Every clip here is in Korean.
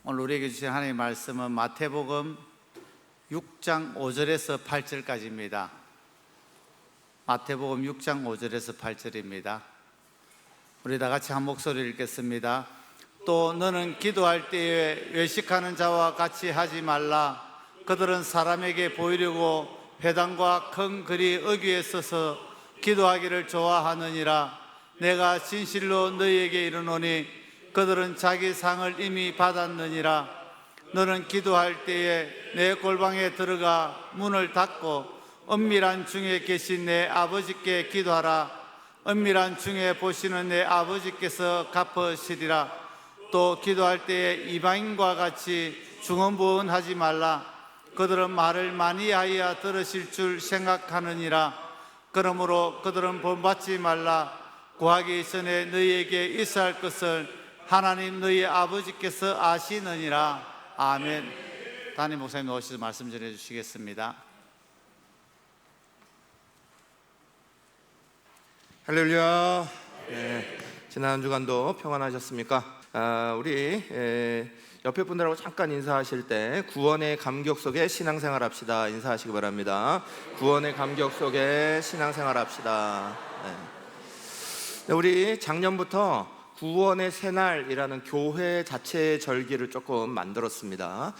오늘 우리에게 주신 하나님의 말씀은 마태복음 6장 5절에서 8절까지입니다. 마태복음 6장 5절에서 8절입니다. 우리 다 같이 한 목소리를 읽겠습니다. 또 너는 기도할 때에 외식하는 자와 같이 하지 말라. 그들은 사람에게 보이려고 회당과 큰 글이 어귀에 서서 기도하기를 좋아하느니라. 내가 진실로 너희에게 이르노니 그들은 자기 상을 이미 받았느니라. 너는 기도할 때에 내 골방에 들어가 문을 닫고 은밀한 중에 계신 내 아버지께 기도하라. 은밀한 중에 보시는 내 아버지께서 갚으시리라. 또 기도할 때에 이방인과 같이 중언부언하지 말라. 그들은 말을 많이 하여 들으실 줄 생각하느니라. 그러므로 그들은 본받지 말라. 구하기 전에 너희에게 있어야 할 것을 하나님 너희 아버지께서 아시느니라. 아멘. 담임 목사님 오셔서 말씀 전해 주시겠습니다. 할렐루야. 지난 한 주간도 평안하셨습니까? 우리 옆에 분들하고 잠깐 인사하실 때 구원의 감격 속에 신앙생활 합시다 인사하시기 바랍니다. 구원의 감격 속에 신앙생활 합시다. 우리 작년부터 구원의 새날이라는 교회 자체의 절기를 조금 만들었습니다.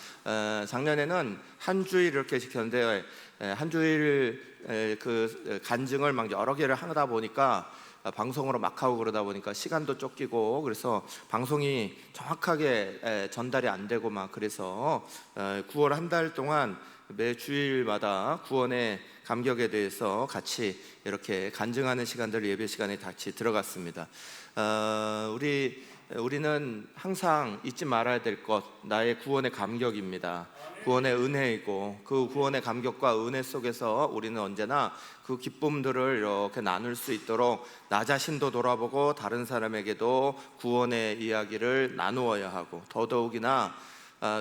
작년에는 한 주일 이렇게 지켰는데 한 주일 그 간증을 막 여러 개를 하다 보니까 방송으로 막 하고 그러다 보니까 시간도 쫓기고 그래서 방송이 정확하게 전달이 안 되고 막 그래서 9월 한 달 동안 매 주일마다 구원의 감격에 대해서 같이 이렇게 간증하는 시간들 예배 시간에 같이 들어갔습니다. 우리는 항상 잊지 말아야 될 것, 나의 구원의 감격입니다. 구원의 은혜이고 그 구원의 감격과 은혜 속에서 우리는 언제나 그 기쁨들을 이렇게 나눌 수 있도록 나 자신도 돌아보고 다른 사람에게도 구원의 이야기를 나누어야 하고 더더욱이나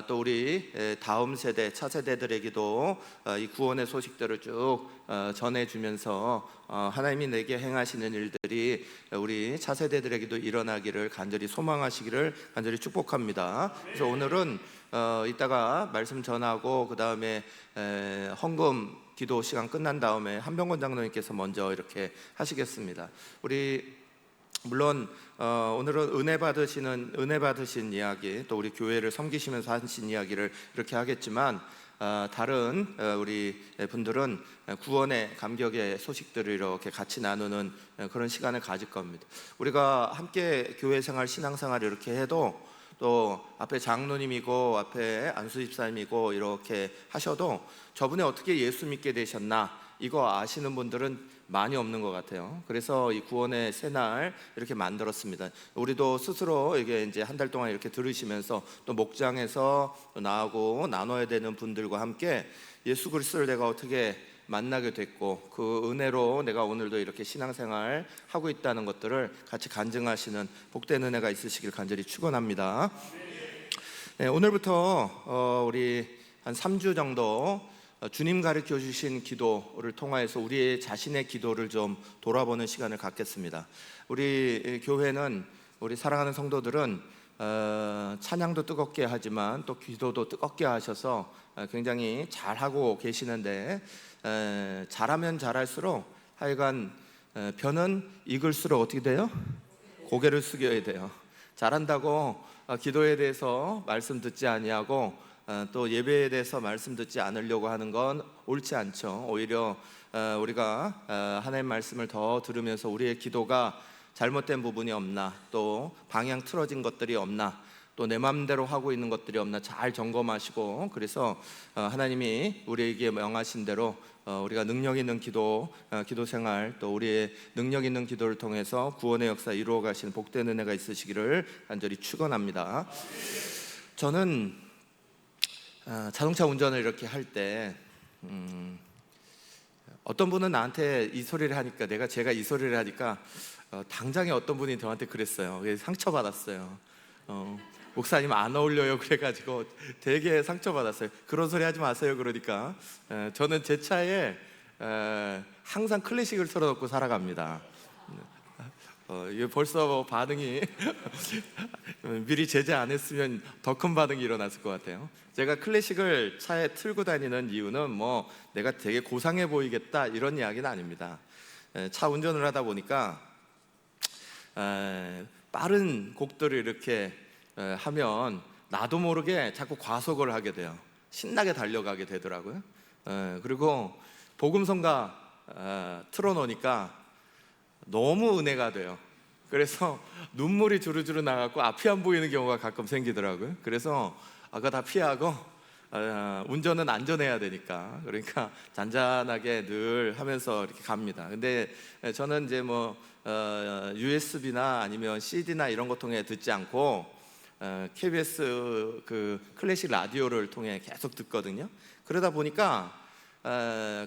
또 우리 다음 세대, 차세대들에게도 이 구원의 소식들을 쭉 전해주면서 하나님이 내게 행하시는 일들이 우리 차세대들에게도 일어나기를 간절히 소망하시기를 간절히 축복합니다. 그래서 오늘은 이따가 말씀 전하고 그 다음에 헌금 기도 시간 끝난 다음에 한병권 장로님께서 먼저 이렇게 하시겠습니다. 우리 물론 오늘은 은혜 받으신 이야기, 또 우리 교회를 섬기시면서 하신 이야기를 이렇게 하겠지만 다른 우리 분들은 구원의 감격의 소식들을 이렇게 같이 나누는 그런 시간을 가질 겁니다. 우리가 함께 교회 생활, 신앙생활을 이렇게 해도 또 앞에 장로님이고 앞에 안수 집사님이고 이렇게 하셔도 저분이 어떻게 예수 믿게 되셨나 이거 아시는 분들은 많이 없는 것 같아요. 그래서 이 구원의 새날 이렇게 만들었습니다. 우리도 스스로 이게 이제 한 달 동안 이렇게 들으시면서 또 목장에서 또 나하고 나눠야 되는 분들과 함께 예수 그리스도를 내가 어떻게 만나게 됐고 그 은혜로 내가 오늘도 이렇게 신앙생활 하고 있다는 것들을 같이 간증하시는 복된 은혜가 있으시길 간절히 축원합니다. 오늘부터 우리 한 3주 정도 주님 가르쳐 주신 기도를 통하여서 우리의 자신의 기도를 좀 돌아보는 시간을 갖겠습니다. 우리 교회는 우리 사랑하는 성도들은 찬양도 뜨겁게 하지만 또 기도도 뜨겁게 하셔서 굉장히 잘하고 계시는데 잘하면 잘할수록 하여간 벼는 익을수록 어떻게 돼요? 고개를 숙여야 돼요. 잘한다고 기도에 대해서 말씀 듣지 아니하고 또 예배에 대해서 말씀 듣지 않으려고 하는 건 옳지 않죠. 오히려 우리가 하나님의 말씀을 더 들으면서 우리의 기도가 잘못된 부분이 없나, 또 방향 틀어진 것들이 없나, 또 내 마음대로 하고 있는 것들이 없나 잘 점검하시고, 그래서 하나님이 우리에게 명하신 대로 우리가 능력 있는 기도 생활, 또 우리의 능력 있는 기도를 통해서 구원의 역사 이루어 가시는 복된 은혜가 있으시기를 간절히 축원합니다. 저는 자동차 운전을 이렇게 할 때 어떤 분은 나한테 이 소리를 하니까 제가 이 소리를 하니까 당장에 어떤 분이 저한테 그랬어요. 상처받았어요. 목사님 안 어울려요 그래가지고 되게 상처받았어요. 그런 소리 하지 마세요. 그러니까 저는 제 차에 항상 클래식을 틀어놓고 살아갑니다. 이게 벌써 반응이 미리 제재 안 했으면 더 큰 반응이 일어났을 것 같아요. 제가 클래식을 차에 틀고 다니는 이유는 뭐 내가 되게 고상해 보이겠다 이런 이야기는 아닙니다. 차 운전을 하다 보니까 빠른 곡들을 이렇게 하면 나도 모르게 자꾸 과속을 하게 돼요. 신나게 달려가게 되더라고요. 그리고 복음성가 틀어놓으니까 너무 은혜가 돼요. 그래서 눈물이 주르주르 나갖고 앞이 안 보이는 경우가 가끔 생기더라고요. 그래서 그거 다 피하고 운전은 안전해야 되니까, 그러니까 잔잔하게 늘 하면서 이렇게 갑니다. 근데 저는 이제 뭐 USB나 아니면 CD나 이런 거 통해 듣지 않고 KBS 그 클래식 라디오를 통해 계속 듣거든요. 그러다 보니까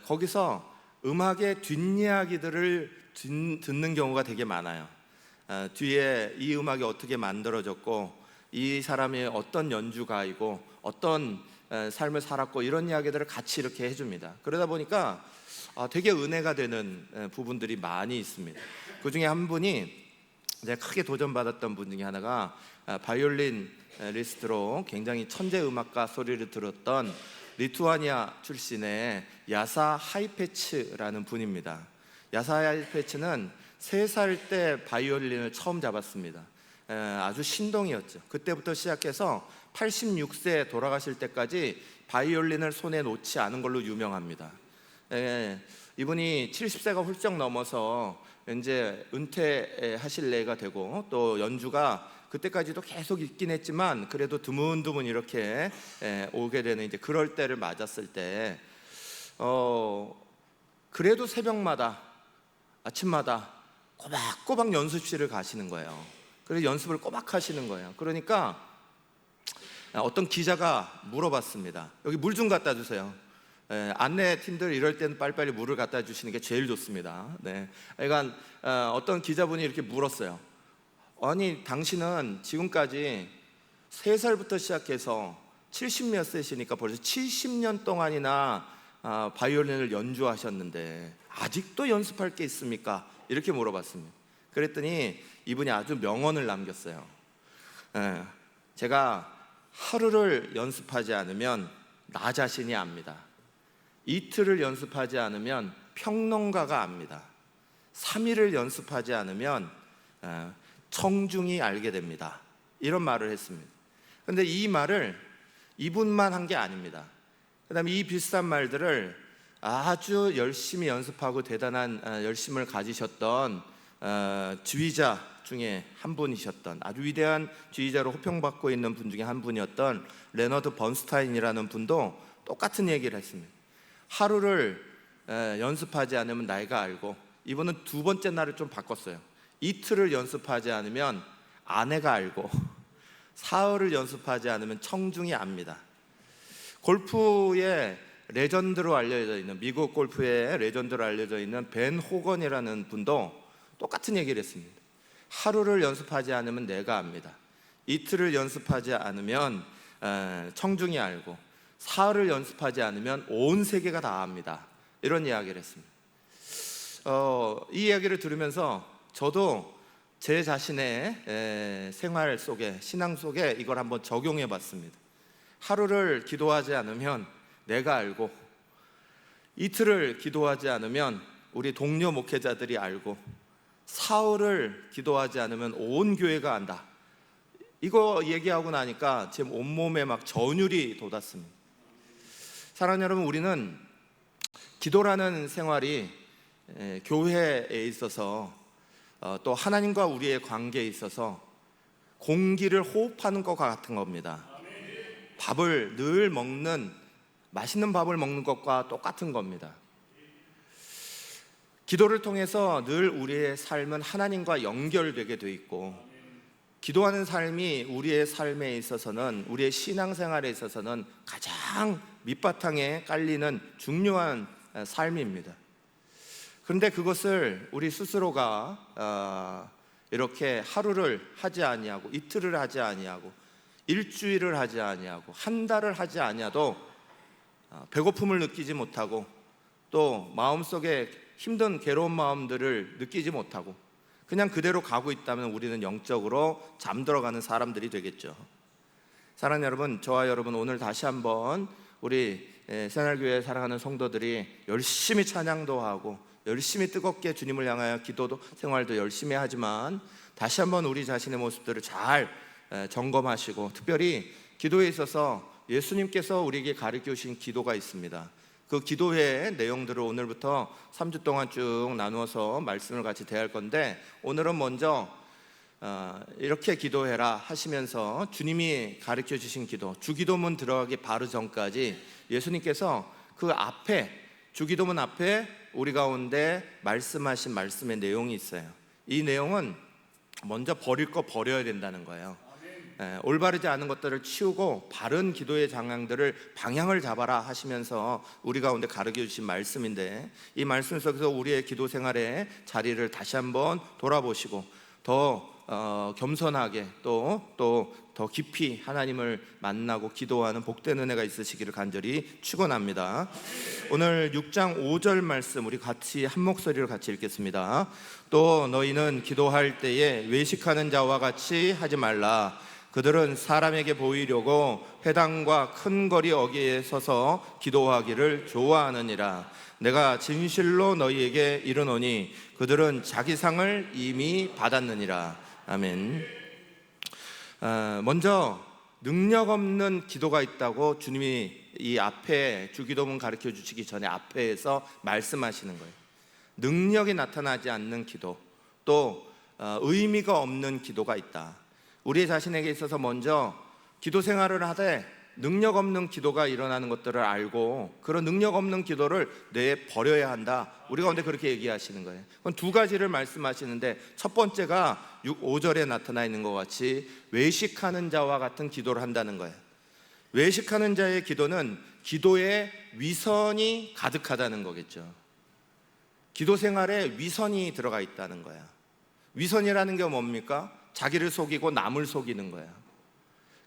거기서 음악의 뒷이야기들을 듣는 경우가 되게 많아요. 뒤에 이 음악이 어떻게 만들어졌고 이 사람이 어떤 연주가이고 어떤 삶을 살았고 이런 이야기들을 같이 이렇게 해줍니다. 그러다 보니까 되게 은혜가 되는 부분들이 많이 있습니다. 그 중에 한 분이 제가 크게 도전받았던 분 중에 하나가 바이올린 리스트로 굉장히 천재 음악가 소리를 들었던 리투아니아 출신의 야사 하이페츠라는 분입니다. 야사 하이페츠는 3살 때 바이올린을 처음 잡았습니다. 아주 신동이었죠. 그때부터 시작해서 86세 돌아가실 때까지 바이올린을 손에 놓지 않은 걸로 유명합니다. 이분이 70세가 훌쩍 넘어서 이제 은퇴하실 나이가 되고 또 연주가 그때까지도 계속 있긴 했지만 그래도 드문드문 이렇게 오게 되는 이제 그럴 때를 맞았을 때 그래도 새벽마다 아침마다 꼬박꼬박 연습실을 가시는 거예요. 그래서 연습을 꼬박 하시는 거예요. 그러니까 어떤 기자가 물어봤습니다. 여기 물 좀 갖다 주세요. 안내팀들 이럴 때는 빨리빨리 물을 갖다 주시는 게 제일 좋습니다. 그러니까 어떤 기자분이 이렇게 물었어요. 아니 당신은 지금까지 3살부터 시작해서 70몇 세시니까 벌써 70년 동안이나 바이올린을 연주하셨는데 아직도 연습할 게 있습니까? 이렇게 물어봤습니다. 그랬더니 이분이 아주 명언을 남겼어요. 제가 하루를 연습하지 않으면 나 자신이 압니다. 이틀을 연습하지 않으면 평론가가 압니다. 3일을 연습하지 않으면 청중이 알게 됩니다. 이런 말을 했습니다. 그런데 이 말을 이분만 한 게 아닙니다. 그 다음에 이 비슷한 말들을 아주 열심히 연습하고 대단한 열심을 가지셨던 지휘자 중에 한 분이셨던, 아주 위대한 지휘자로 호평받고 있는 분 중에 한 분이었던 레너드 번스타인이라는 분도 똑같은 얘기를 했습니다. 하루를 연습하지 않으면 내가 알고, 이분은 두 번째 날을 좀 바꿨어요. 이틀을 연습하지 않으면 아내가 알고, 사흘을 연습하지 않으면 청중이 압니다. 골프의 레전드로 알려져 있는, 미국 골프의 레전드로 알려져 있는 벤 호건이라는 분도 똑같은 얘기를 했습니다. 하루를 연습하지 않으면 내가 압니다. 이틀을 연습하지 않으면 청중이 알고, 사흘을 연습하지 않으면 온 세계가 다 압니다. 이런 이야기를 했습니다. 이 이야기를 들으면서 저도 제 자신의 생활 속에, 신앙 속에 이걸 한번 적용해 봤습니다. 하루를 기도하지 않으면 내가 알고, 이틀을 기도하지 않으면 우리 동료 목회자들이 알고, 사흘을 기도하지 않으면 온 교회가 안다. 이거 얘기하고 나니까 제 온몸에 막 전율이 돋았습니다. 사랑하는 여러분, 우리는 기도라는 생활이 교회에 있어서 또 하나님과 우리의 관계에 있어서 공기를 호흡하는 것과 같은 겁니다. 밥을 늘 먹는, 맛있는 밥을 먹는 것과 똑같은 겁니다. 기도를 통해서 늘 우리의 삶은 하나님과 연결되게 돼 있고, 기도하는 삶이 우리의 삶에 있어서는, 우리의 신앙생활에 있어서는 가장 밑바탕에 깔리는 중요한 삶입니다. 그런데 그것을 우리 스스로가 이렇게 하루를 하지 아니하고, 이틀을 하지 아니하고, 일주일을 하지 아니하고, 한 달을 하지 아니하도 배고픔을 느끼지 못하고, 또 마음속에 힘든 괴로운 마음들을 느끼지 못하고, 그냥 그대로 가고 있다면 우리는 영적으로 잠들어가는 사람들이 되겠죠. 사랑하는 여러분, 저와 여러분 오늘 다시 한번 우리 새날교회 사랑하는 성도들이 열심히 찬양도 하고 열심히 뜨겁게 주님을 향하여 기도도 생활도 열심히 하지만 다시 한번 우리 자신의 모습들을 잘 점검하시고, 특별히 기도에 있어서 예수님께서 우리에게 가르쳐 주신 기도가 있습니다. 그 기도회의 내용들을 오늘부터 3주 동안 쭉 나누어서 말씀을 같이 대할 건데, 오늘은 먼저 이렇게 기도해라 하시면서 주님이 가르쳐 주신 기도, 주기도문 들어가기 바로 전까지 예수님께서 그 앞에, 주기도문 앞에 우리 가운데 말씀하신 말씀의 내용이 있어요. 이 내용은 먼저 버릴 거 버려야 된다는 거예요. 올바르지 않은 것들을 치우고 바른 기도의 방향을 잡아라 하시면서 우리 가운데 가르쳐 주신 말씀인데, 이 말씀 속에서 우리의 기도 생활의 자리를 다시 한번 돌아보시고 더 겸손하게 또 더 깊이 하나님을 만나고 기도하는 복된 은혜가 있으시기를 간절히 축원합니다. 오늘 6장 5절 말씀 우리 같이 한 목소리로 같이 읽겠습니다. 또 너희는 기도할 때에 외식하는 자와 같이 하지 말라. 그들은 사람에게 보이려고 회당과 큰 거리 어귀에 서서 기도하기를 좋아하느니라. 내가 진실로 너희에게 이르노니 그들은 자기 상을 이미 받았느니라. 아멘. 먼저 능력 없는 기도가 있다고 주님이 이 앞에 주기도문 가르쳐 주시기 전에 앞에서 말씀하시는 거예요. 능력이 나타나지 않는 기도, 또 의미가 없는 기도가 있다. 우리 자신에게 있어서 먼저 기도 생활을 하되 능력 없는 기도가 일어나는 것들을 알고 그런 능력 없는 기도를 내버려야 한다. 우리 가운데 그렇게 얘기하시는 거예요. 그건 두 가지를 말씀하시는데, 첫 번째가 5절에 나타나 있는 것 같이 외식하는 자와 같은 기도를 한다는 거예요. 외식하는 자의 기도는 기도에 위선이 가득하다는 거겠죠. 기도 생활에 위선이 들어가 있다는 거야. 위선이라는 게 뭡니까? 자기를 속이고 남을 속이는 거야.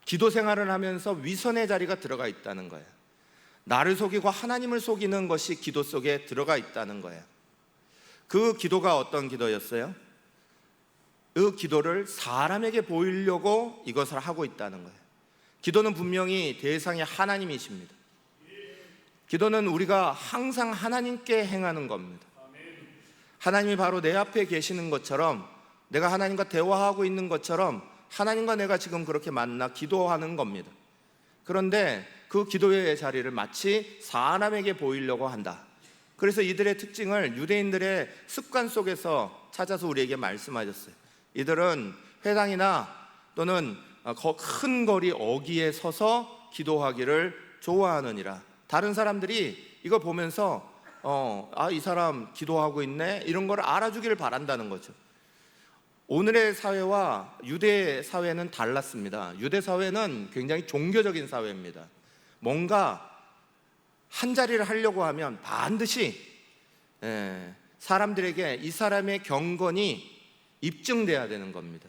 기도 생활을 하면서 위선의 자리가 들어가 있다는 거예요. 나를 속이고 하나님을 속이는 것이 기도 속에 들어가 있다는 거예요. 그 기도가 어떤 기도였어요? 그 기도를 사람에게 보이려고 이것을 하고 있다는 거예요. 기도는 분명히 대상이 하나님이십니다. 기도는 우리가 항상 하나님께 행하는 겁니다. 하나님이 바로 내 앞에 계시는 것처럼, 내가 하나님과 대화하고 있는 것처럼 하나님과 내가 지금 그렇게 만나 기도하는 겁니다. 그런데 그 기도의 자리를 마치 사람에게 보이려고 한다. 그래서 이들의 특징을 유대인들의 습관 속에서 찾아서 우리에게 말씀하셨어요. 이들은 회당이나 또는 큰 거리 어귀에 서서 기도하기를 좋아하느니라. 다른 사람들이 이거 보면서 이 사람 기도하고 있네, 이런 걸 알아주기를 바란다는 거죠. 오늘의 사회와 유대 사회는 달랐습니다. 유대 사회는 굉장히 종교적인 사회입니다. 뭔가 한 자리를 하려고 하면 반드시 사람들에게 이 사람의 경건이 입증돼야 되는 겁니다.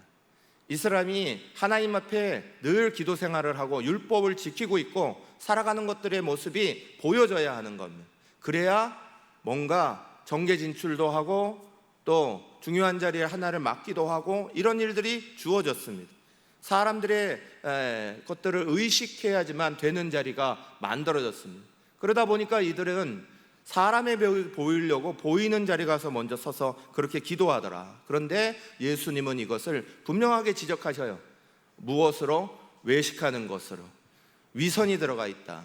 이 사람이 하나님 앞에 늘 기도 생활을 하고 율법을 지키고 있고 살아가는 것들의 모습이 보여져야 하는 겁니다. 그래야 뭔가 정계 진출도 하고 또 중요한 자리에 하나를 맡기도 하고 이런 일들이 주어졌습니다. 사람들의 것들을 의식해야지만 되는 자리가 만들어졌습니다. 그러다 보니까 이들은 사람에 보이려고 보이는 자리 가서 먼저 서서 그렇게 기도하더라. 그런데 예수님은 이것을 분명하게 지적하셔요. 무엇으로? 외식하는 것으로. 위선이 들어가 있다.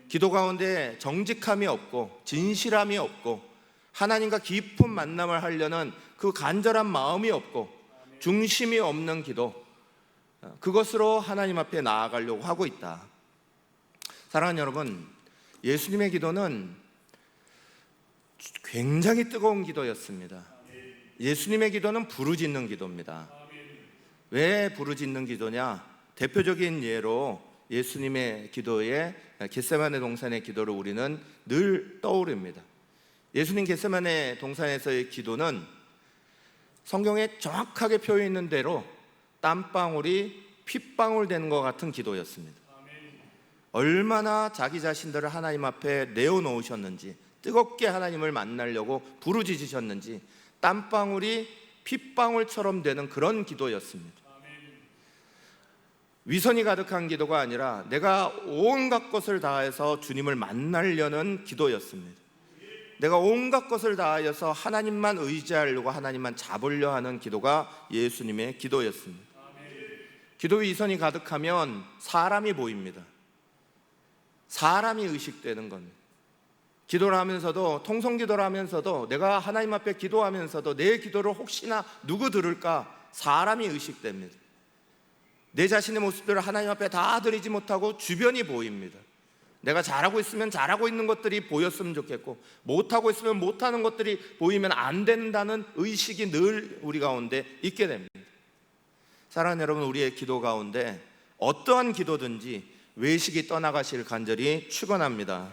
기도 가운데 정직함이 없고 진실함이 없고 하나님과 깊은 만남을 하려는 그 간절한 마음이 없고 중심이 없는 기도, 그것으로 하나님 앞에 나아가려고 하고 있다. 사랑하는 여러분, 예수님의 기도는 굉장히 뜨거운 기도였습니다. 예수님의 기도는 부르짖는 기도입니다. 왜 부르짖는 기도냐? 대표적인 예로 예수님의 기도에 겟세마네 동산의 기도를 우리는 늘 떠오릅니다. 예수님 겟세마네 동산에서의 기도는 성경에 정확하게 표현 있는 대로 땀방울이 핏방울 되는 것 같은 기도였습니다. 얼마나 자기 자신들을 하나님 앞에 내어놓으셨는지, 뜨겁게 하나님을 만나려고 부르짖으셨는지 땀방울이 핏방울처럼 되는 그런 기도였습니다. 위선이 가득한 기도가 아니라 내가 온갖 것을 다해서 주님을 만나려는 기도였습니다. 내가 온갖 것을 다하여서 하나님만 의지하려고 하나님만 잡으려 하는 기도가 예수님의 기도였습니다. 기도 위선이 가득하면 사람이 보입니다. 사람이 의식되는 겁니다. 기도를 하면서도, 통성기도를 하면서도, 내가 하나님 앞에 기도하면서도 내 기도를 혹시나 누구 들을까 사람이 의식됩니다. 내 자신의 모습들을 하나님 앞에 다 드리지 못하고 주변이 보입니다. 내가 잘하고 있으면 잘하고 있는 것들이 보였으면 좋겠고, 못하고 있으면 못하는 것들이 보이면 안 된다는 의식이 늘 우리 가운데 있게 됩니다. 사랑하는 여러분, 우리의 기도 가운데 어떠한 기도든지 외식이 떠나가시를 간절히 축원합니다.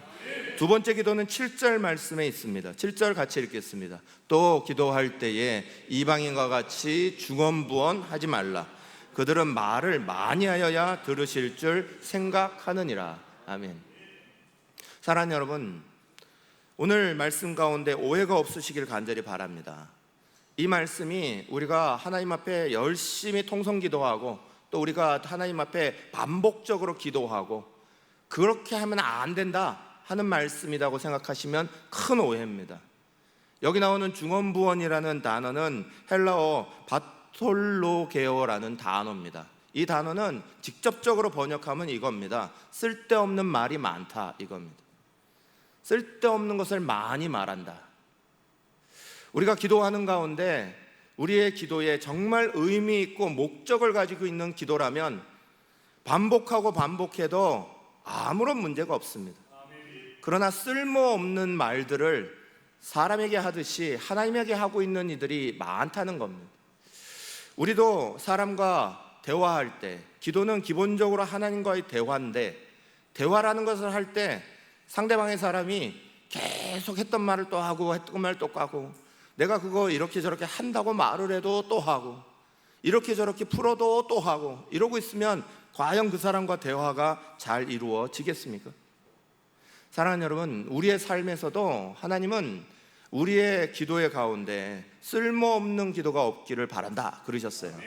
두 번째 기도는 7절 말씀에 있습니다. 7절 같이 읽겠습니다. 또 기도할 때에 이방인과 같이 중언부언하지 말라. 그들은 말을 많이 하여야 들으실 줄 생각하느니라. 아멘. 사랑하는 여러분, 오늘 말씀 가운데 오해가 없으시길 간절히 바랍니다. 이 말씀이 우리가 하나님 앞에 열심히 통성기도하고 또 우리가 하나님 앞에 반복적으로 기도하고 그렇게 하면 안 된다 하는 말씀이라고 생각하시면 큰 오해입니다. 여기 나오는 중언부언이라는 단어는 헬라어 바톨로게오라는 단어입니다. 이 단어는 직접적으로 번역하면 이겁니다. 쓸데없는 말이 많다, 이겁니다. 쓸데없는 것을 많이 말한다. 우리가 기도하는 가운데 우리의 기도에 정말 의미 있고 목적을 가지고 있는 기도라면 반복하고 반복해도 아무런 문제가 없습니다. 그러나 쓸모없는 말들을 사람에게 하듯이 하나님에게 하고 있는 이들이 많다는 겁니다. 우리도 사람과 대화할 때, 기도는 기본적으로 하나님과의 대화인데, 대화라는 것을 할 때 상대방의 사람이 계속 했던 말을 또 하고 했던 말 또 하고, 내가 그거 이렇게 저렇게 한다고 말을 해도 또 하고, 이렇게 저렇게 풀어도 또 하고, 이러고 있으면 과연 그 사람과 대화가 잘 이루어지겠습니까? 사랑하는 여러분, 우리의 삶에서도 하나님은 우리의 기도의 가운데 쓸모없는 기도가 없기를 바란다 그러셨어요.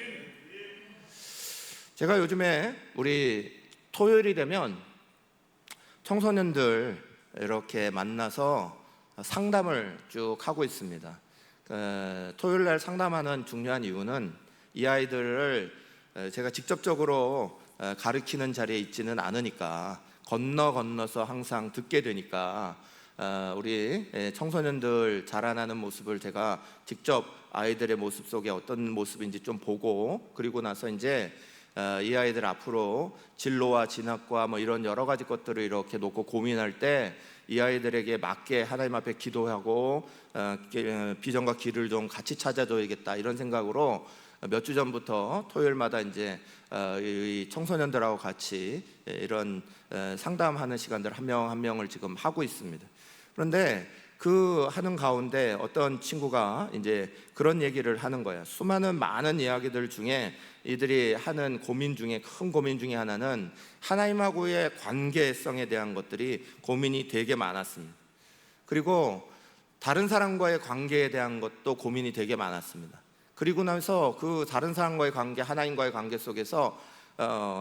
제가 요즘에 우리 토요일이 되면 청소년들 이렇게 만나서 상담을 쭉 하고 있습니다. 토요일 날 상담하는 중요한 이유는 이 아이들을 제가 직접적으로 가르치는 자리에 있지는 않으니까 건너서 항상 듣게 되니까 우리 청소년들 자라나는 모습을 제가 직접 아이들의 모습 속에 어떤 모습인지 좀 보고, 그리고 나서 이제 이 아이들 앞으로 진로와 진학과 뭐 이런 여러 가지 것들을 이렇게 놓고 고민할 때 이 아이들에게 맞게 하나님 앞에 기도하고 비전과 길을 좀 같이 찾아줘야겠다 이런 생각으로 몇 주 전부터 토요일마다 이제 이 청소년들하고 같이 이런 상담하는 시간들 한 명 한 명을 지금 하고 있습니다. 그런데 그 하는 가운데 어떤 친구가 이제 그런 얘기를 하는 거예요. 많은 이야기들 중에 이들이 하는 고민 중에 큰 고민 중에 하나는 하나님하고의 관계성에 대한 것들이 고민이 되게 많았습니다. 그리고 다른 사람과의 관계에 대한 것도 고민이 되게 많았습니다. 그리고 나서 그 다른 사람과의 관계, 하나님과의 관계 속에서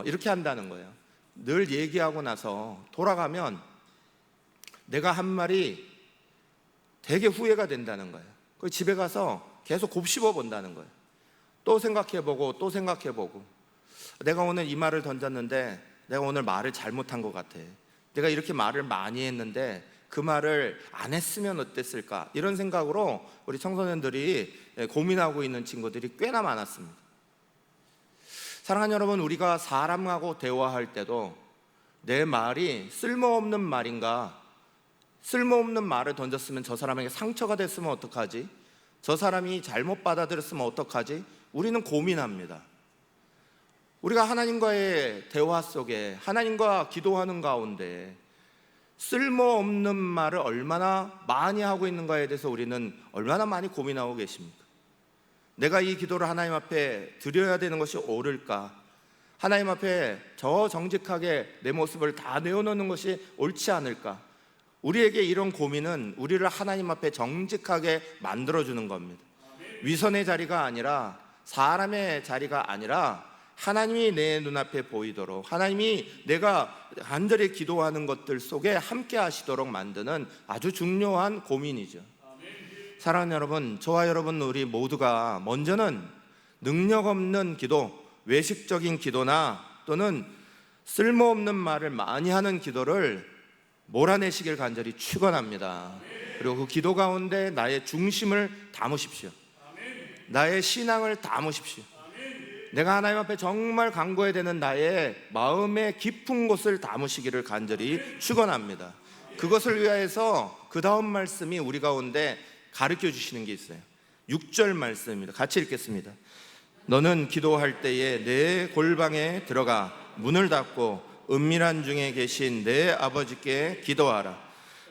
이렇게 한다는 거예요. 늘 얘기하고 나서 돌아가면 내가 한 말이 되게 후회가 된다는 거예요. 그 집에 가서 계속 곱씹어 본다는 거예요. 또 생각해보고 또 생각해보고, 내가 오늘 이 말을 던졌는데 내가 오늘 말을 잘못한 것 같아. 내가 이렇게 말을 많이 했는데 그 말을 안 했으면 어땠을까, 이런 생각으로 우리 청소년들이 고민하고 있는 친구들이 꽤나 많았습니다. 사랑하는 여러분, 우리가 사람하고 대화할 때도 내 말이 쓸모없는 말인가, 쓸모없는 말을 던졌으면 저 사람에게 상처가 됐으면 어떡하지, 저 사람이 잘못 받아들였으면 어떡하지, 우리는 고민합니다. 우리가 하나님과의 대화 속에, 하나님과 기도하는 가운데 쓸모없는 말을 얼마나 많이 하고 있는가에 대해서 우리는 얼마나 많이 고민하고 계십니까? 내가 이 기도를 하나님 앞에 드려야 되는 것이 옳을까? 하나님 앞에 저 정직하게 내 모습을 다 내어놓는 것이 옳지 않을까? 우리에게 이런 고민은 우리를 하나님 앞에 정직하게 만들어주는 겁니다. 위선의 자리가 아니라 사람의 자리가 아니라 하나님이 내 눈앞에 보이도록, 하나님이 내가 간절히 기도하는 것들 속에 함께 하시도록 만드는 아주 중요한 고민이죠. 사랑하는 여러분, 저와 여러분 우리 모두가 먼저는 능력 없는 기도, 외식적인 기도나 또는 쓸모없는 말을 많이 하는 기도를 몰아내시길 간절히 축원합니다. 그리고 그 기도 가운데 나의 중심을 담으십시오. 나의 신앙을 담으십시오. 내가 하나님 앞에 정말 간구해야 되는 나의 마음의 깊은 곳을 담으시기를 간절히 축원합니다. 그것을 위하여서 그 다음 말씀이 우리 가운데 가르쳐 주시는 게 있어요. 6절 말씀입니다. 같이 읽겠습니다. 너는 기도할 때에 내 골방에 들어가 문을 닫고 은밀한 중에 계신 내 아버지께 기도하라.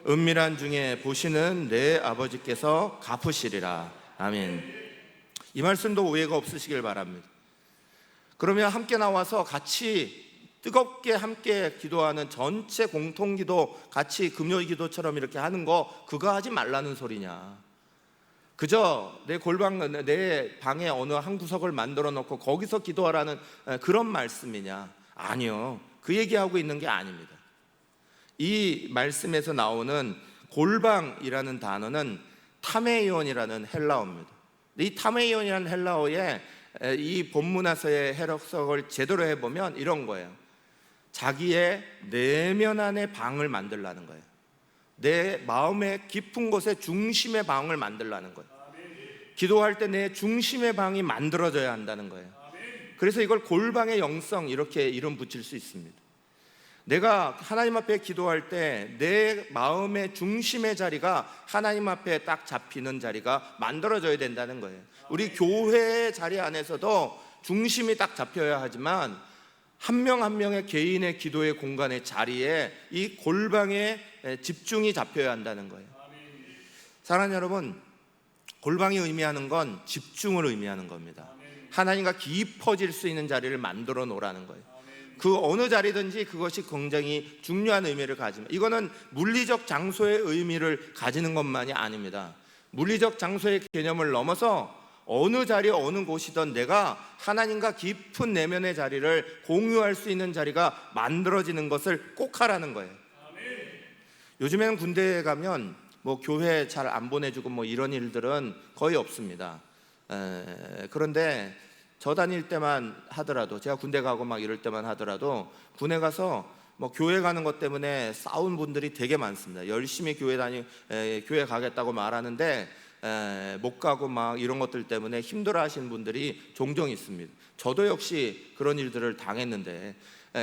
은밀한 중에 보시는 내 아버지께서 갚으시리라. 아멘. 이 말씀도 오해가 없으시길 바랍니다. 그러면 함께 나와서 같이 뜨겁게 함께 기도하는 전체 공통기도, 같이 금요일 기도처럼 이렇게 하는 거, 그거 하지 말라는 소리냐? 그저 내 골방, 내 방에 어느 한 구석을 만들어 놓고 거기서 기도하라는 그런 말씀이냐? 아니요, 그 얘기하고 있는 게 아닙니다. 이 말씀에서 나오는 골방이라는 단어는 타메이온이라는 헬라어입니다. 이 타메이온이라는 헬라어에 이 본문에서의 해석을 제대로 해보면 이런 거예요. 자기의 내면 안에 방을 만들라는 거예요. 내 마음의 깊은 곳에 중심의 방을 만들라는 거예요. 기도할 때 내 중심의 방이 만들어져야 한다는 거예요. 그래서 이걸 골방의 영성, 이렇게 이름 붙일 수 있습니다. 내가 하나님 앞에 기도할 때 내 마음의 중심의 자리가 하나님 앞에 딱 잡히는 자리가 만들어져야 된다는 거예요. 우리 교회의 자리 안에서도 중심이 딱 잡혀야 하지만 한 명 한 명의 개인의 기도의 공간의 자리에 이 골방에 집중이 잡혀야 한다는 거예요. 사랑하는 여러분, 골방이 의미하는 건 집중을 의미하는 겁니다. 하나님과 깊어질 수 있는 자리를 만들어 놓으라는 거예요. 그 어느 자리든지 그것이 굉장히 중요한 의미를 가집니다. 이거는 물리적 장소의 의미를 가지는 것만이 아닙니다. 물리적 장소의 개념을 넘어서 어느 자리 어느 곳이든 내가 하나님과 깊은 내면의 자리를 공유할 수 있는 자리가 만들어지는 것을 꼭 하라는 거예요. 요즘에는 군대에 가면 뭐 교회 잘 안 보내주고 뭐 이런 일들은 거의 없습니다. 그런데 저 다닐 때만 하더라도, 제가 군대 가고 막 이럴 때만 하더라도 군에 가서 뭐 교회 가는 것 때문에 싸운 분들이 되게 많습니다. 열심히 교회 가겠다고 말하는데 못 가고 막 이런 것들 때문에 힘들어하시는 분들이 종종 있습니다. 저도 역시 그런 일들을 당했는데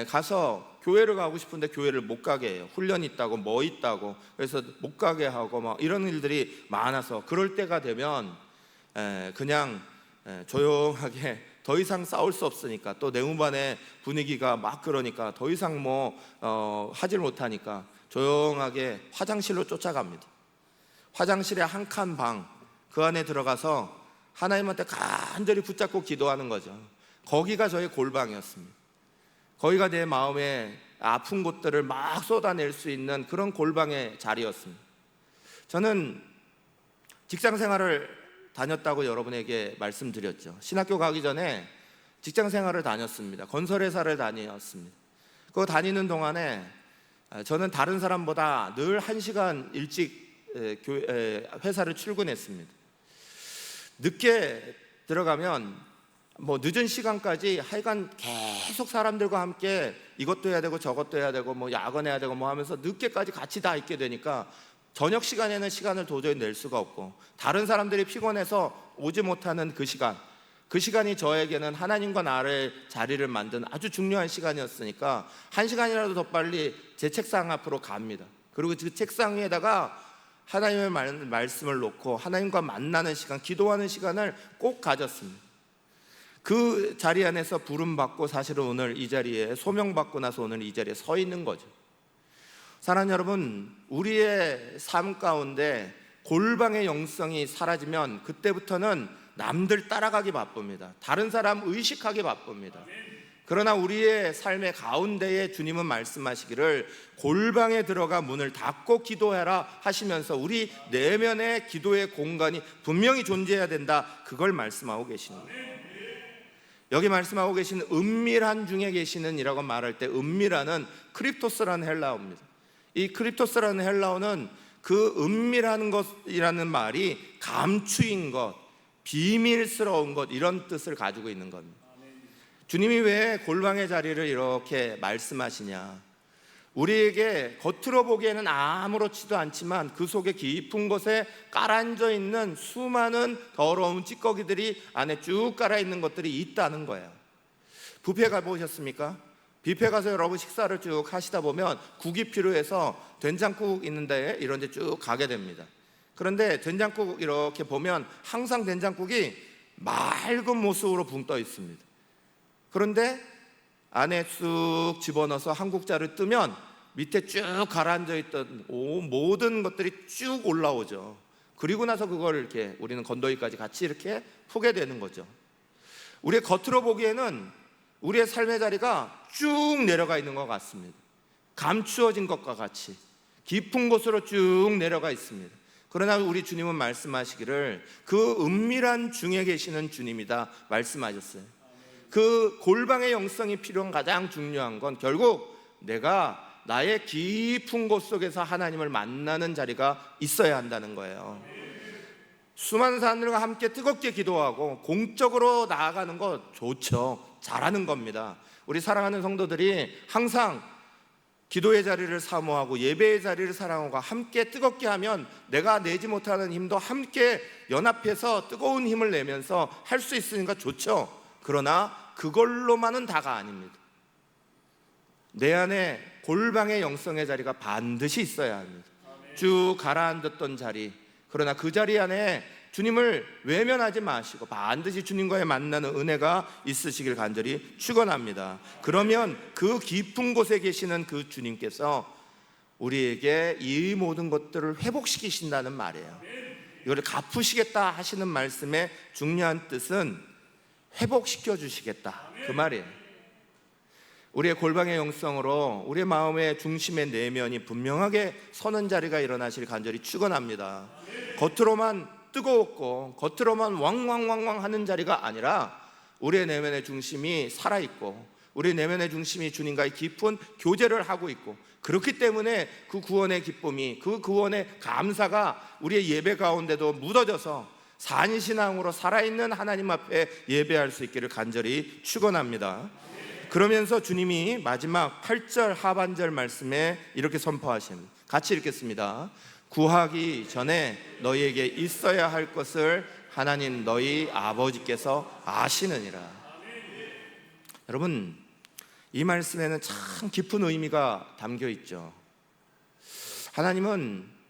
가서 교회를 가고 싶은데 교회를 못 가게 해요. 훈련 있다고 뭐 있다고, 그래서 못 가게 하고 막 이런 일들이 많아서 그럴 때가 되면 그냥 조용하게, 더 이상 싸울 수 없으니까, 또 내후반의 분위기가 막 그러니까 더 이상 하질 못하니까 조용하게 화장실로 쫓아갑니다. 화장실에 한 칸 방, 그 안에 들어가서 하나님한테 간절히 붙잡고 기도하는 거죠. 거기가 저의 골방이었습니다. 거기가 내 마음의 아픈 곳들을 막 쏟아낼 수 있는 그런 골방의 자리였습니다. 저는 직장 생활을 다녔다고 여러분에게 말씀드렸죠. 신학교 가기 전에 직장 생활을 다녔습니다. 건설회사를 다녔습니다. 그거 다니는 동안에 저는 다른 사람보다 늘 1시간 일찍 회사를 출근했습니다. 늦게 들어가면 늦은 시간까지 하여간 계속 사람들과 함께 이것도 해야 되고 저것도 해야 되고 야근해야 되고 하면서 늦게까지 같이 다 있게 되니까 저녁 시간에는 시간을 도저히 낼 수가 없고, 다른 사람들이 피곤해서 오지 못하는 그 시간이 저에게는 하나님과 나의 자리를 만든 아주 중요한 시간이었으니까 1시간이라도 더 빨리 제 책상 앞으로 갑니다. 그리고 그 책상 위에다가 하나님의 말씀을 놓고 하나님과 만나는 시간, 기도하는 시간을 꼭 가졌습니다. 그 자리 안에서 부름받고 사실은 오늘 이 자리에 소명받고 나서 오늘 이 자리에 서 있는 거죠. 사랑하는 여러분, 우리의 삶 가운데 골방의 영성이 사라지면 그때부터는 남들 따라가기 바쁩니다. 다른 사람 의식하기 바쁩니다. 그러나 우리의 삶의 가운데에 주님은 말씀하시기를 골방에 들어가 문을 닫고 기도해라 하시면서 우리 내면의 기도의 공간이 분명히 존재해야 된다, 그걸 말씀하고 계시는 거예요. 여기 말씀하고 계신 은밀한 중에 계시는 이라고 말할 때 은밀한은 크립토스라는 헬라어입니다. 이 크립토스라는 헬라어는 그 은밀한 것이라는 말이 감추인 것, 비밀스러운 것, 이런 뜻을 가지고 있는 겁니다. 주님이 왜 골방의 자리를 이렇게 말씀하시냐? 우리에게 겉으로 보기에는 아무렇지도 않지만 그 속에 깊은 곳에 깔아앉아 있는 수많은 더러운 찌꺼기들이 안에 쭉 깔아 있는 것들이 있다는 거예요. 뷔페 가보셨습니까? 뷔페 가서 여러분 식사를 쭉 하시다 보면 국이 필요해서 된장국 있는데 이런 데 쭉 가게 됩니다. 그런데 된장국 이렇게 보면 항상 된장국이 맑은 모습으로 붕 떠 있습니다. 그런데 안에 쑥 집어넣어서 한 국자를 뜨면 밑에 쭉 가라앉아 있던 모든 것들이 쭉 올라오죠. 그리고 나서 그걸 이렇게 우리는 건더기까지 같이 이렇게 푸게 되는 거죠. 우리의 겉으로 보기에는 우리의 삶의 자리가 쭉 내려가 있는 것 같습니다. 감추어진 것과 같이 깊은 곳으로 쭉 내려가 있습니다. 그러나 우리 주님은 말씀하시기를 그 은밀한 중에 계시는 주님이다 말씀하셨어요. 그 골방의 영성이 필요한 가장 중요한 건 결국 내가 나의 깊은 곳 속에서 하나님을 만나는 자리가 있어야 한다는 거예요. 수많은 사람들과 함께 뜨겁게 기도하고 공적으로 나아가는 것 좋죠. 잘하는 겁니다. 우리 사랑하는 성도들이 항상 기도의 자리를 사모하고 예배의 자리를 사랑하고 함께 뜨겁게 하면 내가 내지 못하는 힘도 함께 연합해서 뜨거운 힘을 내면서 할 수 있으니까 좋죠. 그러나 그걸로만은 다가 아닙니다. 내 안에 골방의 영성의 자리가 반드시 있어야 합니다. 쭉 가라앉았던 자리, 그러나 그 자리 안에 주님을 외면하지 마시고 반드시 주님과의 만나는 은혜가 있으시길 간절히 축원합니다. 그러면 그 깊은 곳에 계시는 그 주님께서 우리에게 이 모든 것들을 회복시키신다는 말이에요. 이거를 갚으시겠다 하시는 말씀의 중요한 뜻은 회복시켜 주시겠다, 그 말이에요. 우리의 골방의 영성으로 우리의 마음의 중심의 내면이 분명하게 서는 자리가 일어나실 간절히 축원합니다. 겉으로만 뜨거웠고 겉으로만 왕왕왕왕 하는 자리가 아니라 우리의 내면의 중심이 살아있고 우리 내면의 중심이 주님과의 깊은 교제를 하고 있고, 그렇기 때문에 그 구원의 기쁨이, 그 구원의 감사가 우리의 예배 가운데도 묻어져서 산신앙으로 살아있는 하나님 앞에 예배할 수 있기를 간절히 축원합니다. 그러면서 주님이 마지막 8절 하반절 말씀에 이렇게 선포하십니다. 같이 읽겠습니다. 구하기 전에 너희에게 있어야 할 것을 하나님 너희 아버지께서 아시느니라. 여러분, 이 말씀에는 참 깊은 의미가 담겨 있죠. 하나님은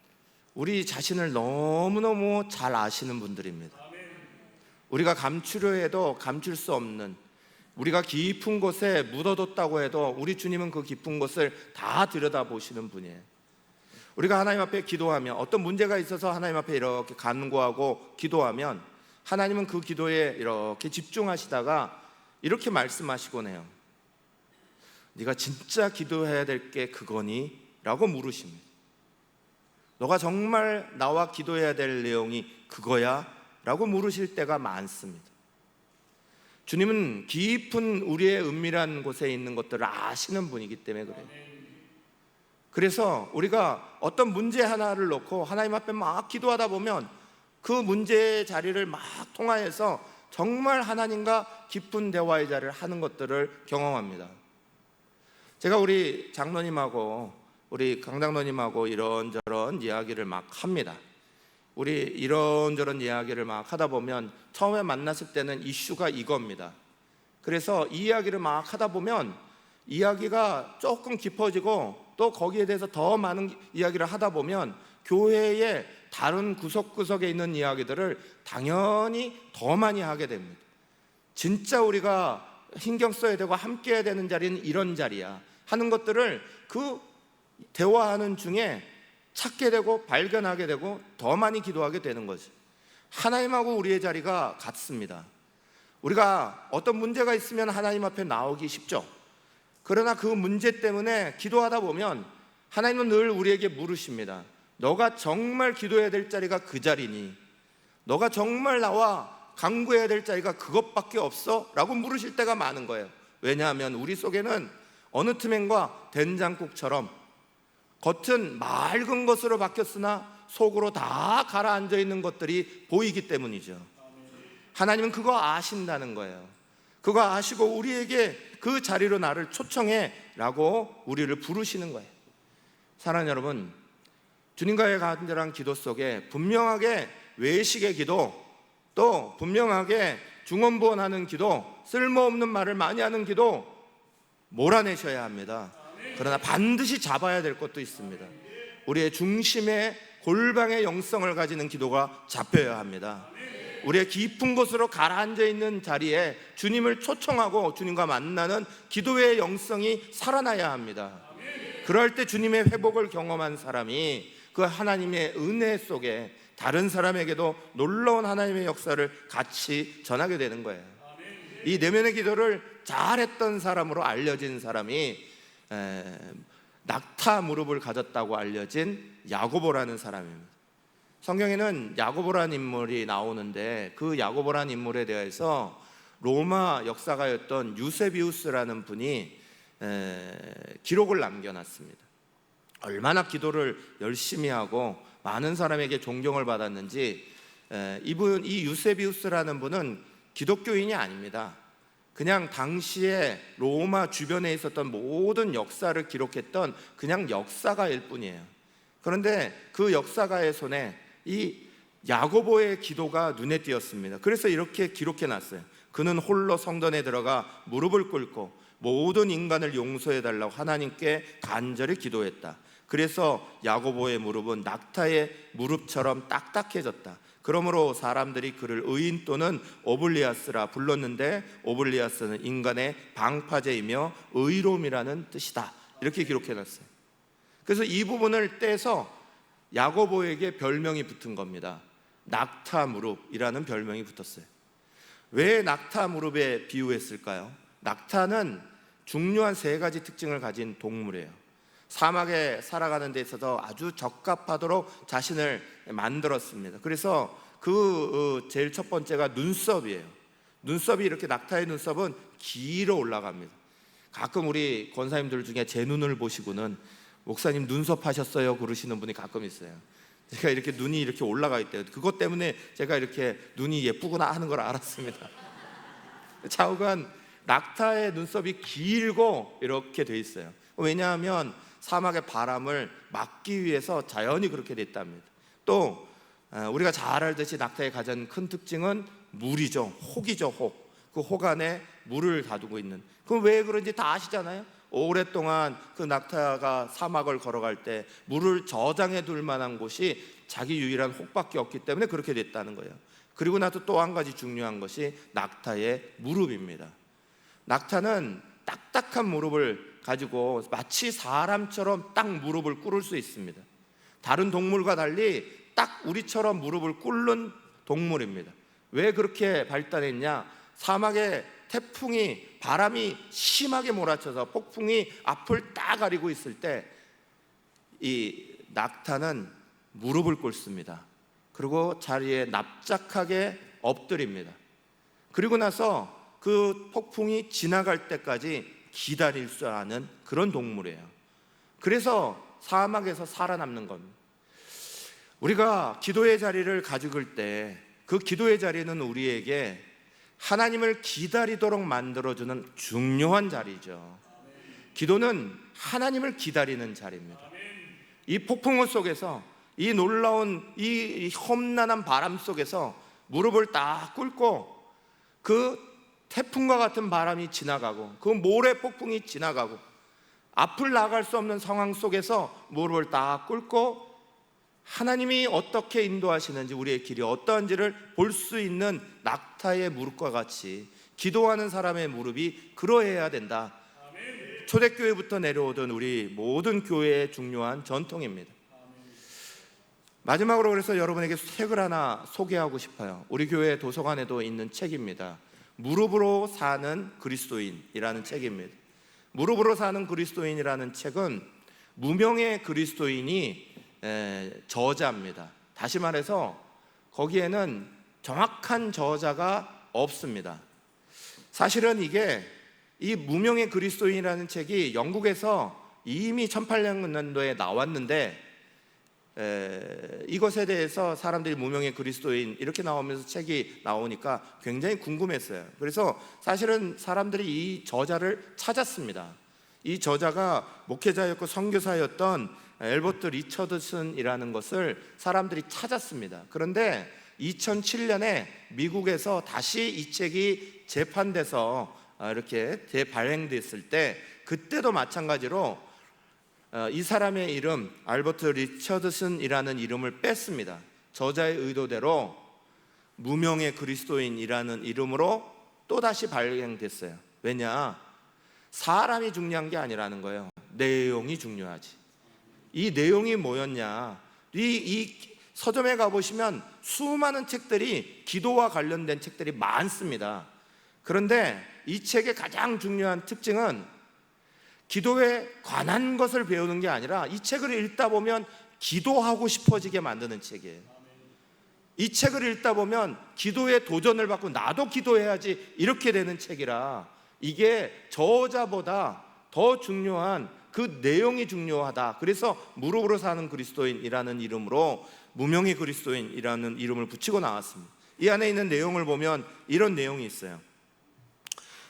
우리 자신을 너무너무 잘 아시는 분들입니다. 우리가 감추려 해도 감출 수 없는, 우리가 깊은 곳에 묻어뒀다고 해도 우리 주님은 그 깊은 곳을 다 들여다보시는 분이에요. 우리가 하나님 앞에 기도하면, 어떤 문제가 있어서 하나님 앞에 이렇게 간구하고 기도하면 하나님은 그 기도에 이렇게 집중하시다가 이렇게 말씀하시곤 해요. 네가 진짜 기도해야 될 게 그거니? 라고 물으십니다. 너가 정말 나와 기도해야 될 내용이 그거야? 라고 물으실 때가 많습니다. 주님은 깊은 우리의 은밀한 곳에 있는 것들을 아시는 분이기 때문에 그래요. 그래서 우리가 어떤 문제 하나를 놓고 하나님 앞에 막 기도하다 보면 그 문제의 자리를 막 통하여서 정말 하나님과 깊은 대화의 자리를 하는 것들을 경험합니다. 제가 우리 장로님하고 우리 강장로님하고 이런저런 이야기를 막 합니다. 우리 이런저런 이야기를 막 하다 보면 처음에 만났을 때는 이슈가 이겁니다. 그래서 이 이야기를 막 하다 보면 이야기가 조금 깊어지고 또 거기에 대해서 더 많은 이야기를 하다 보면 교회의 다른 구석구석에 있는 이야기들을 당연히 더 많이 하게 됩니다. 진짜 우리가 신경 써야 되고 함께 해야 되는 자리는 이런 자리야 하는 것들을 그 대화하는 중에 찾게 되고 발견하게 되고 더 많이 기도하게 되는 거지. 하나님하고 우리의 자리가 같습니다. 우리가 어떤 문제가 있으면 하나님 앞에 나오기 쉽죠. 그러나 그 문제 때문에 기도하다 보면 하나님은 늘 우리에게 물으십니다. 너가 정말 기도해야 될 자리가 그 자리니? 너가 정말 나와 간구해야 될 자리가 그것밖에 없어? 라고 물으실 때가 많은 거예요. 왜냐하면 우리 속에는 어느 틈엔과 된장국처럼 겉은 맑은 것으로 바뀌었으나 속으로 다 가라앉아 있는 것들이 보이기 때문이죠. 하나님은 그거 아신다는 거예요. 그거 아시고 우리에게 그 자리로 나를 초청해 라고 우리를 부르시는 거예요. 사랑하는 여러분, 주님과의 간절한 기도 속에 분명하게 외식의 기도, 또 분명하게 중언부언하는 기도, 쓸모없는 말을 많이 하는 기도 몰아내셔야 합니다. 그러나 반드시 잡아야 될 것도 있습니다. 우리의 중심에 골방의 영성을 가지는 기도가 잡혀야 합니다. 우리의 깊은 곳으로 가라앉아 있는 자리에 주님을 초청하고 주님과 만나는 기도의 영성이 살아나야 합니다. 그럴 때 주님의 회복을 경험한 사람이 그 하나님의 은혜 속에 다른 사람에게도 놀라운 하나님의 역사를 같이 전하게 되는 거예요. 이 내면의 기도를 잘했던 사람으로 알려진 사람이 낙타 무릎을 가졌다고 알려진 야고보라는 사람입니다. 성경에는 야고보라는 인물이 나오는데 그 야고보라는 인물에 대해서 로마 역사가였던 유세비우스라는 분이 기록을 남겨놨습니다. 얼마나 기도를 열심히 하고 많은 사람에게 존경을 받았는지, 이 유세비우스라는 분은 기독교인이 아닙니다. 그냥 당시에 로마 주변에 있었던 모든 역사를 기록했던 그냥 역사가일 뿐이에요. 그런데 그 역사가의 손에 이 야고보의 기도가 눈에 띄었습니다. 그래서 이렇게 기록해 놨어요. 그는 홀로 성전에 들어가 무릎을 꿇고 모든 인간을 용서해 달라고 하나님께 간절히 기도했다. 그래서 야고보의 무릎은 낙타의 무릎처럼 딱딱해졌다. 그러므로 사람들이 그를 의인 또는 오블리아스라 불렀는데 오블리아스는 인간의 방파제이며 의로움이라는 뜻이다. 이렇게 기록해 놨어요. 그래서 이 부분을 떼서 야고보에게 별명이 붙은 겁니다. 낙타 무릎이라는 별명이 붙었어요. 왜 낙타 무릎에 비유했을까요? 낙타는 중요한 세 가지 특징을 가진 동물이에요. 사막에 살아가는 데 있어서 아주 적합하도록 자신을 만들었습니다. 그래서 제일 첫 번째가 눈썹이에요. 눈썹이 이렇게, 낙타의 눈썹은 길어 올라갑니다. 가끔 우리 권사님들 중에 제 눈을 보시고는 목사님 눈썹 하셨어요? 그러시는 분이 가끔 있어요. 제가 이렇게 눈이 이렇게 올라가 있대요. 그것 때문에 제가 이렇게 눈이 예쁘구나 하는 걸 알았습니다. 좌우간 낙타의 눈썹이 길고 이렇게 돼 있어요. 왜냐하면 사막의 바람을 막기 위해서 자연이 그렇게 됐답니다. 또 우리가 잘 알듯이 낙타의 가장 큰 특징은 물이죠. 혹이죠. 혹. 그 혹 안에 물을 가두고 있는. 그럼 왜 그런지 다 아시잖아요. 오랫동안 그 낙타가 사막을 걸어갈 때 물을 저장해 둘 만한 곳이 자기 유일한 혹밖에 없기 때문에 그렇게 됐다는 거예요. 그리고 나서 또 한 가지 중요한 것이 낙타의 무릎입니다. 낙타는 딱딱한 무릎을 가지고 마치 사람처럼 딱 무릎을 꿇을 수 있습니다. 다른 동물과 달리 딱 우리처럼 무릎을 꿇는 동물입니다. 왜 그렇게 발달했냐? 사막에 태풍이, 바람이 심하게 몰아쳐서 폭풍이 앞을 딱 가리고 있을 때 이 낙타는 무릎을 꿇습니다. 그리고 자리에 납작하게 엎드립니다. 그리고 나서 그 폭풍이 지나갈 때까지 기다릴 줄 아는 그런 동물이에요. 그래서 사막에서 살아남는 겁니다. 우리가 기도의 자리를 가지고 때 그 기도의 자리는 우리에게 하나님을 기다리도록 만들어주는 중요한 자리죠. 기도는 하나님을 기다리는 자리입니다. 이 폭풍우 속에서, 이 놀라운 이 험난한 바람 속에서 무릎을 딱 꿇고 그 태풍과 같은 바람이 지나가고 그 모래 폭풍이 지나가고 앞을 나갈 수 없는 상황 속에서 무릎을 딱 꿇고 하나님이 어떻게 인도하시는지, 우리의 길이 어떠한지를 볼 수 있는 낙타의 무릎과 같이 기도하는 사람의 무릎이 그러해야 된다. 초대교회부터 내려오던 우리 모든 교회의 중요한 전통입니다. 마지막으로 그래서 여러분에게 책을 하나 소개하고 싶어요. 우리 교회 도서관에도 있는 책입니다. 무릎으로 사는 그리스도인이라는 책입니다. 무릎으로 사는 그리스도인이라는 책은 무명의 그리스도인이 저자입니다. 다시 말해서 거기에는 정확한 저자가 없습니다. 사실은 이 무명의 그리스도인이라는 책이 영국에서 이미 1800년도에 나왔는데 이것에 대해서 사람들이 무명의 그리스도인 이렇게 나오면서 책이 나오니까 굉장히 궁금했어요. 그래서 사실은 사람들이 이 저자를 찾았습니다. 이 저자가 목회자였고 선교사였던 엘버트 리처드슨이라는 것을 사람들이 찾았습니다. 그런데 2007년에 미국에서 다시 이 책이 재판돼서 이렇게 재발행됐을 때 그때도 마찬가지로 이 사람의 이름 알버트 리처드슨이라는 이름을 뺐습니다. 저자의 의도대로 무명의 그리스도인이라는 이름으로 또다시 발행됐어요. 왜냐? 사람이 중요한 게 아니라는 거예요. 내용이 중요하지. 이 내용이 뭐였냐? 이 서점에 가보시면 수많은 책들이 기도와 관련된 책들이 많습니다. 그런데 이 책의 가장 중요한 특징은 기도에 관한 것을 배우는 게 아니라 이 책을 읽다 보면 기도하고 싶어지게 만드는 책이에요. 이 책을 읽다 보면 기도에 도전을 받고 나도 기도해야지 이렇게 되는 책이라 이게 저자보다 더 중요한 그 내용이 중요하다. 그래서 무릎으로 사는 그리스도인이라는 이름으로 무명의 그리스도인이라는 이름을 붙이고 나왔습니다. 이 안에 있는 내용을 보면 이런 내용이 있어요.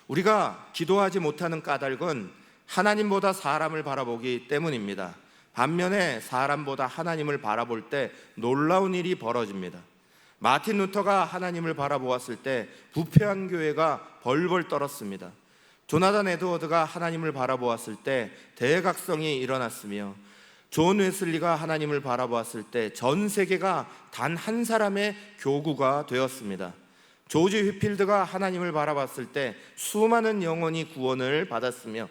우리가 기도하지 못하는 까닭은 하나님보다 사람을 바라보기 때문입니다. 반면에 사람보다 하나님을 바라볼 때 놀라운 일이 벌어집니다. 마틴 루터가 하나님을 바라보았을 때 부패한 교회가 벌벌 떨었습니다. 조나단 에드워드가 하나님을 바라보았을 때 대각성이 일어났으며 존 웨슬리가 하나님을 바라보았을 때 전 세계가 단 한 사람의 교구가 되었습니다. 조지 휘필드가 하나님을 바라봤을 때 수많은 영혼이 구원을 받았으며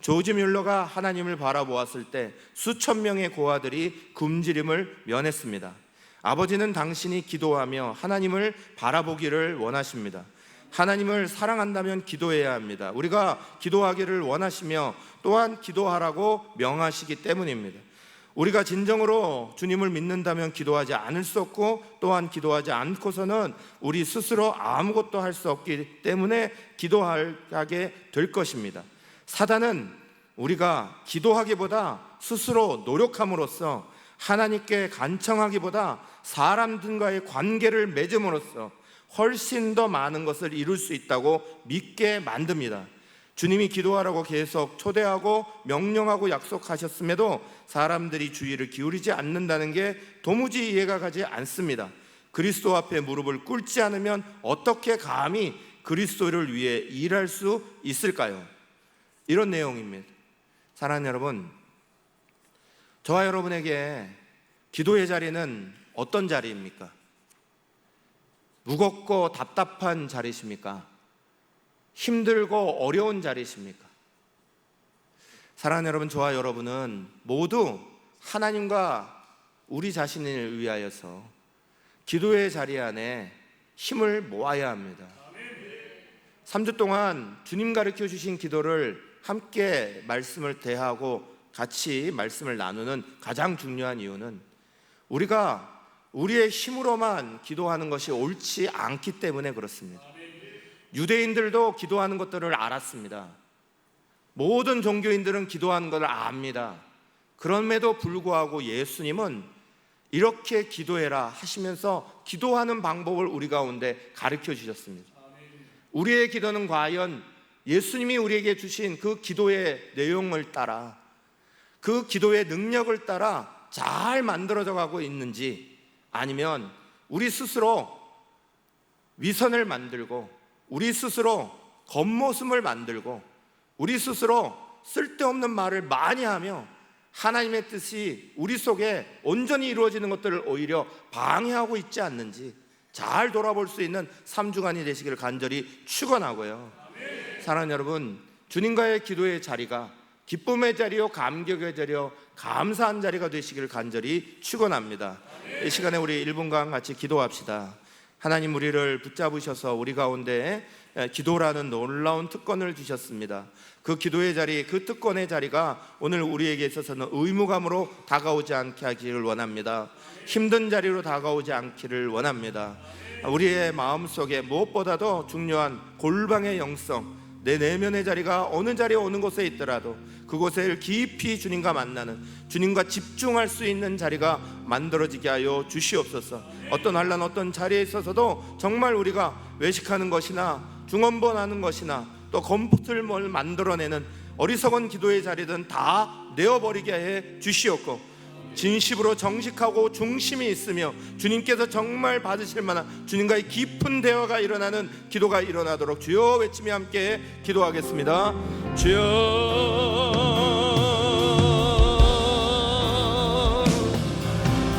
조지 뮬러가 하나님을 바라보았을 때 수천 명의 고아들이 굶주림을 면했습니다. 아버지는 당신이 기도하며 하나님을 바라보기를 원하십니다. 하나님을 사랑한다면 기도해야 합니다. 우리가 기도하기를 원하시며 또한 기도하라고 명하시기 때문입니다. 우리가 진정으로 주님을 믿는다면 기도하지 않을 수 없고 또한 기도하지 않고서는 우리 스스로 아무것도 할 수 없기 때문에 기도하게 될 것입니다. 사단은 우리가 기도하기보다 스스로 노력함으로써 하나님께 간청하기보다 사람들과의 관계를 맺음으로써 훨씬 더 많은 것을 이룰 수 있다고 믿게 만듭니다. 주님이 기도하라고 계속 초대하고 명령하고 약속하셨음에도 사람들이 주의를 기울이지 않는다는 게 도무지 이해가 가지 않습니다. 그리스도 앞에 무릎을 꿇지 않으면 어떻게 감히 그리스도를 위해 일할 수 있을까요? 이런 내용입니다. 사랑하는 여러분, 저와 여러분에게 기도의 자리는 어떤 자리입니까? 무겁고 답답한 자리십니까? 힘들고 어려운 자리십니까? 사랑하는 여러분, 저와 여러분은 모두 하나님과 우리 자신을 위하여서 기도의 자리 안에 힘을 모아야 합니다. 3주 동안 주님 가르쳐 주신 기도를 함께 말씀을 대하고 같이 말씀을 나누는 가장 중요한 이유는 우리가 우리의 힘으로만 기도하는 것이 옳지 않기 때문에 그렇습니다. 유대인들도 기도하는 것들을 알았습니다. 모든 종교인들은 기도하는 것을 압니다. 그럼에도 불구하고 예수님은 이렇게 기도해라 하시면서 기도하는 방법을 우리 가운데 가르쳐 주셨습니다. 우리의 기도는 과연 예수님이 우리에게 주신 그 기도의 내용을 따라 그 기도의 능력을 따라 잘 만들어져 가고 있는지, 아니면 우리 스스로 위선을 만들고 우리 스스로 겉모습을 만들고 우리 스스로 쓸데없는 말을 많이 하며 하나님의 뜻이 우리 속에 온전히 이루어지는 것들을 오히려 방해하고 있지 않는지 잘 돌아볼 수 있는 3주간이 되시기를 간절히 축원하고요. 사랑하는 여러분, 주님과의 기도의 자리가 기쁨의 자리요 감격의 자리요 감사한 자리가 되시기를 간절히 축원합니다. 이 시간에 우리 1분간 같이 기도합시다. 하나님, 우리를 붙잡으셔서 우리 가운데 기도라는 놀라운 특권을 주셨습니다. 그 기도의 자리, 그 특권의 자리가 오늘 우리에게 있어서는 의무감으로 다가오지 않게 하기를 원합니다. 힘든 자리로 다가오지 않기를 원합니다. 우리의 마음속에 무엇보다도 중요한 골방의 영성, 내 내면의 자리가 어느 자리에 오는 곳에 있더라도 그곳을 깊이 주님과 만나는, 주님과 집중할 수 있는 자리가 만들어지게 하여 주시옵소서. 어떤 환난, 어떤 자리에 있어서도 정말 우리가 외식하는 것이나 중언번하는 것이나 또 검붙을 만들어내는 어리석은 기도의 자리든 다 내어버리게 해 주시옵고, 진심으로 정직하고 중심이 있으며 주님께서 정말 받으실 만한 주님과의 깊은 대화가 일어나는 기도가 일어나도록 주여 외치며 함께 기도하겠습니다. 주여,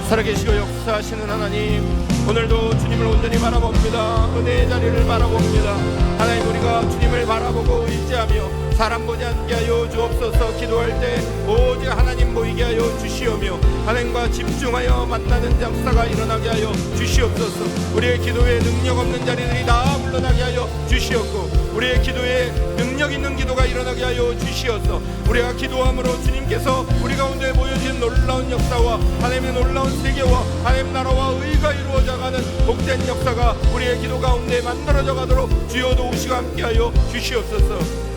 살아계시고 역사하시는 하나님, 오늘도 주님을 온전히 바라봅니다. 은혜의 자리를 바라봅니다. 하나님, 우리가 주님을 바라보고 의지하며 사람 보지 않게 하여 주옵소서. 기도할 때 오직 하나님 보이게 하여 주시오며 하나님과 집중하여 만나는 역사가 일어나게 하여 주시옵소서. 우리의 기도에 능력 없는 자리들이 다 물러나게 하여 주시옵고, 우리의 기도에 능력 있는 기도가 일어나게 하여 주시옵소서. 우리가 기도함으로 주님께서 우리 가운데 보여진 놀라운 역사와 하나님의 놀라운 세계와 하나님 나라와 의가 이루어져가는 복된 역사가 우리의 기도 가운데 만들어져 가도록 주여 도우시고 함께하여 주시옵소서.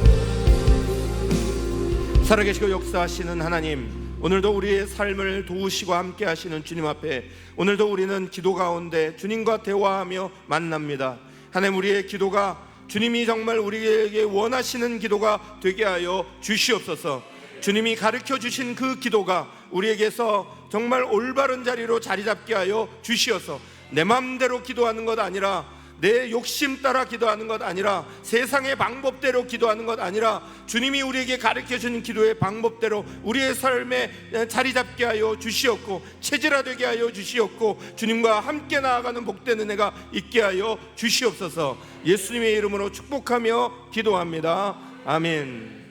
살아계시고 역사하시는 하나님, 오늘도 우리의 삶을 도우시고 함께 하시는 주님 앞에 오늘도 우리는 기도 가운데 주님과 대화하며 만납니다. 하나님, 우리의 기도가 주님이 정말 우리에게 원하시는 기도가 되게 하여 주시옵소서. 주님이 가르쳐 주신 그 기도가 우리에게서 정말 올바른 자리로 자리 잡게 하여 주시옵소서. 내 마음대로 기도하는 것 아니라, 내 욕심 따라 기도하는 것 아니라, 세상의 방법대로 기도하는 것 아니라 주님이 우리에게 가르쳐주는 기도의 방법대로 우리의 삶에 자리 잡게 하여 주시옵고 체질화되게 하여 주시옵고 주님과 함께 나아가는 복된 은혜가 있게 하여 주시옵소서. 예수님의 이름으로 축복하며 기도합니다. 아멘.